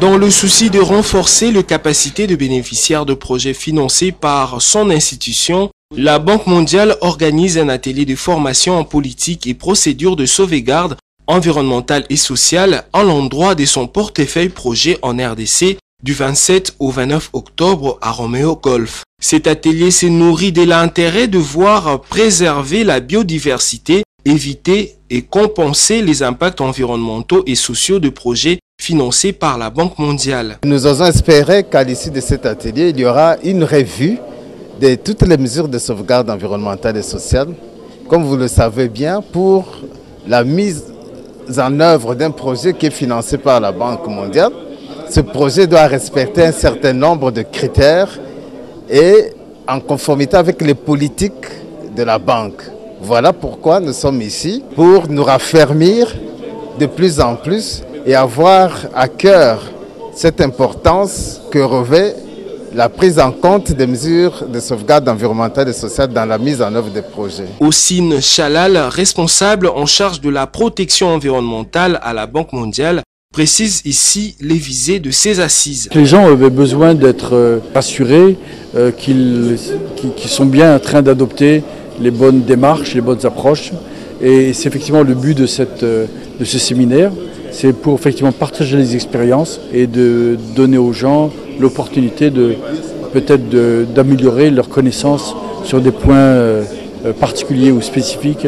Dans le souci de renforcer les capacités de bénéficiaires de projets financés par son institution, la Banque mondiale organise un atelier de formation en politique et procédures de sauvegarde environnementale et sociale à l'endroit de son portefeuille projet en RDC du 27 au 29 octobre à Romeo Golf. Cet atelier se nourrit de l'intérêt de voir préserver la biodiversité, éviter et compenser les impacts environnementaux et sociaux de projets financés par la Banque mondiale. Nous osons espérer qu'à l'issue de cet atelier, il y aura une revue de toutes les mesures de sauvegarde environnementale et sociale. Comme vous le savez bien, pour la mise en œuvre d'un projet qui est financé par la Banque mondiale, ce projet doit respecter un certain nombre de critères et en conformité avec les politiques de la banque. Voilà pourquoi nous sommes ici, pour nous raffermir de plus en plus et avoir à cœur cette importance que revêt la prise en compte des mesures de sauvegarde environnementale et sociale dans la mise en œuvre des projets. Ossine Chalal, responsable en charge de la protection environnementale à la Banque mondiale, précise ici les visées de ces assises. Les gens avaient besoin d'être rassurés qu'ils sont bien en train d'adopter les bonnes démarches, les bonnes approches. Et c'est effectivement le but de ce séminaire, c'est pour effectivement partager les expériences et de donner aux gens l'opportunité peut-être d'améliorer leurs connaissances sur des points particuliers ou spécifiques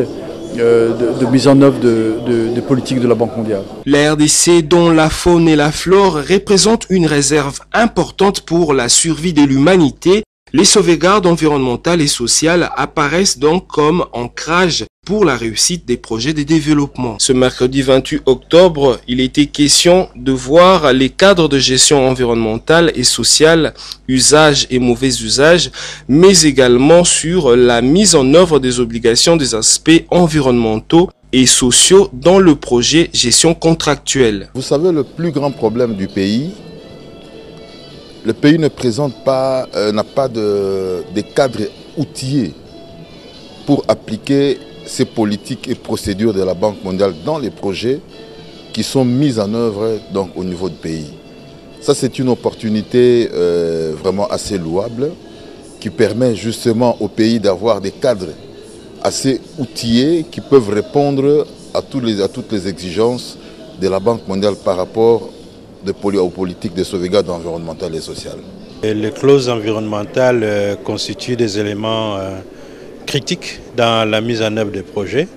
de mise en œuvre de politiques de la Banque mondiale. La RDC, dont la faune et la flore représentent une réserve importante pour la survie de l'humanité, les sauvegardes environnementales et sociales apparaissent donc comme ancrage pour la réussite des projets de développement. Ce mercredi 28 octobre, il était question de voir les cadres de gestion environnementale et sociale, usages et mauvais usages, mais également sur la mise en œuvre des obligations des aspects environnementaux et sociaux dans le projet gestion contractuelle. Vous savez, le plus grand problème du pays, le pays ne présente pas, n'a pas des cadres outillés pour appliquer ces politiques et procédures de la Banque mondiale dans les projets qui sont mis en œuvre donc, au niveau du pays. Ça, c'est une opportunité vraiment assez louable qui permet justement au pays d'avoir des cadres assez outillés qui peuvent répondre à toutes les exigences de la Banque mondiale par rapport aux politiques de sauvegarde environnementale et sociale. Les clauses environnementales constituent des éléments critiques dans la mise en œuvre des projets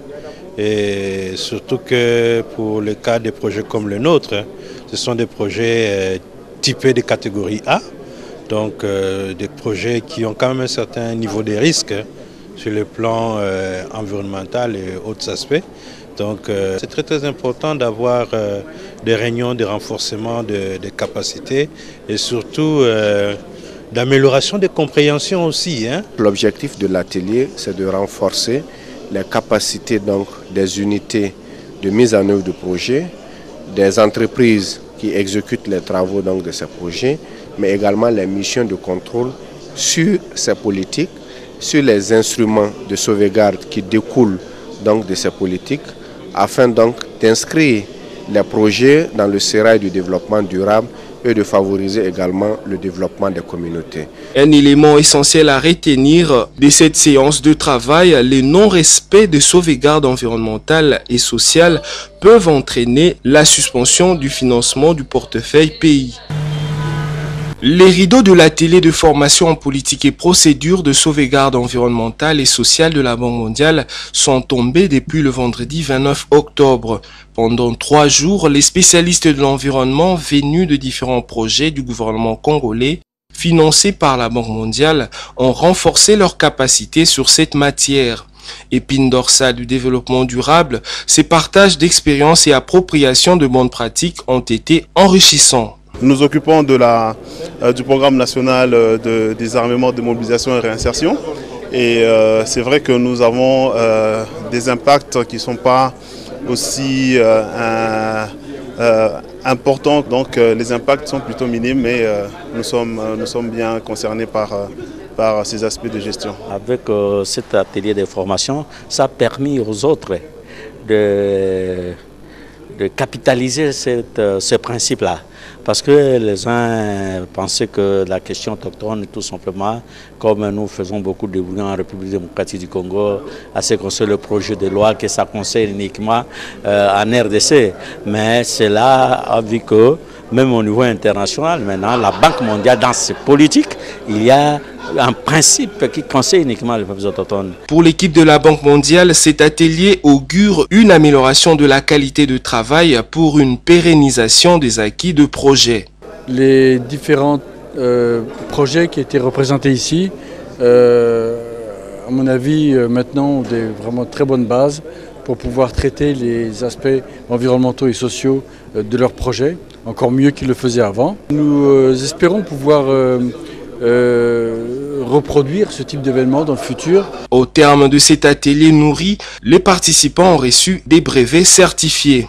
et surtout que pour le cas des projets comme le nôtre, ce sont des projets typés de catégorie A, donc des projets qui ont quand même un certain niveau de risque sur le plan environnemental et autres aspects. Donc c'est très important d'avoir des réunions de renforcement des capacités et surtout d'amélioration des compréhensions aussi. L'objectif de l'atelier, c'est de renforcer les capacités donc, des unités de mise en œuvre de projets, des entreprises qui exécutent les travaux donc, de ces projets, mais également les missions de contrôle sur ces politiques, sur les instruments de sauvegarde qui découlent donc, de ces politiques, afin donc d'inscrire les projets dans le sérail du développement durable et de favoriser également le développement des communautés. Un élément essentiel à retenir de cette séance de travail, les non-respects de sauvegarde environnementale et sociale peuvent entraîner la suspension du financement du portefeuille pays. Les rideaux de l'atelier de formation en politique et procédures de sauvegarde environnementale et sociale de la Banque mondiale sont tombés depuis le vendredi 29 octobre. Pendant 3 jours, les spécialistes de l'environnement venus de différents projets du gouvernement congolais, financés par la Banque mondiale, ont renforcé leurs capacités sur cette matière. Épine dorsale du développement durable, ces partages d'expériences et appropriations de bonnes pratiques ont été enrichissants. Nous nous occupons du programme national de désarmement, de mobilisation et réinsertion. Et c'est vrai que nous avons des impacts qui ne sont pas aussi importants. Donc les impacts sont plutôt minimes, mais nous sommes bien concernés par ces aspects de gestion. Avec cet atelier de formation, ça a permis aux autres de capitaliser ce principe-là. parce que les uns pensaient que la question autochtone, tout simplement, comme nous faisons beaucoup de bruit en République démocratique du Congo, à ce qui concerne le projet de loi, que ça concerne uniquement en RDC. Mais cela a vu que, même au niveau international, maintenant, la Banque mondiale, dans ses politiques, il y a un principe qui concerne uniquement les peuples autochtones. Pour l'équipe de la Banque mondiale, cet atelier augure une amélioration de la qualité de travail pour une pérennisation des acquis de projet. Les différents projets qui étaient représentés ici, à mon avis, maintenant, ont des vraiment très bonnes bases pour pouvoir traiter les aspects environnementaux et sociaux de leurs projets, encore mieux qu'ils le faisaient avant. Nous espérons pouvoir reproduire ce type d'événement dans le futur. Au terme de cet atelier nourri, les participants ont reçu des brevets certifiés.